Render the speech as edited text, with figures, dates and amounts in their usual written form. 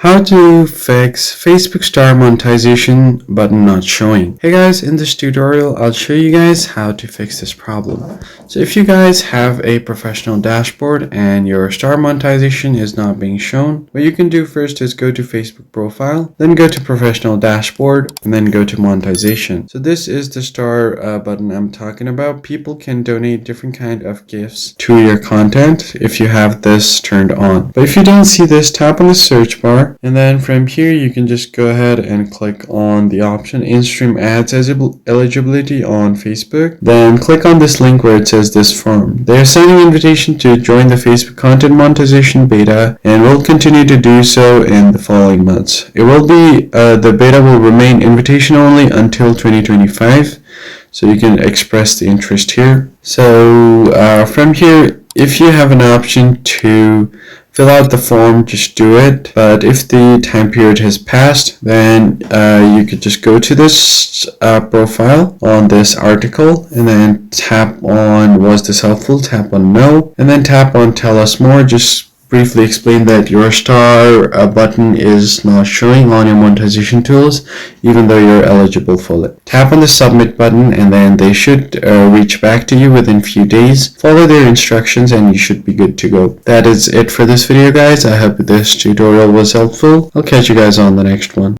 How to fix Facebook star monetization button not showing. Hey guys, in this tutorial I'll show you guys how to fix this problem. So if you guys have a professional dashboard and your star monetization is not being shown, what you can do first is go to Facebook profile, then go to professional dashboard, and then go to monetization. So this is the star button I'm talking about. People can donate different kind of gifts to your content if you have this turned on. But if you don't see this, tap on the search bar. And then from here, you can just go ahead and click on the option in-stream ads eligibility on Facebook. Then click on this link where it says this form. They're sending an invitation to join the Facebook content monetization beta and will continue to do so in the following months. It will be, the beta will remain invitation only until 2025. So you can express the interest here. So from here, if you have an option to fill out the form, just do it. But if the time period has passed, then you could just go to this profile on this article and then tap on was this helpful, tap on no, and then tap on tell us more. Just briefly explain that your star button is not showing on your monetization tools even though you're eligible for it. Tap on the submit button and then they should reach back to you within few days. Follow their instructions and you should be good to go. That is it for this video, guys. I hope this tutorial was helpful. I'll catch you guys on the next one.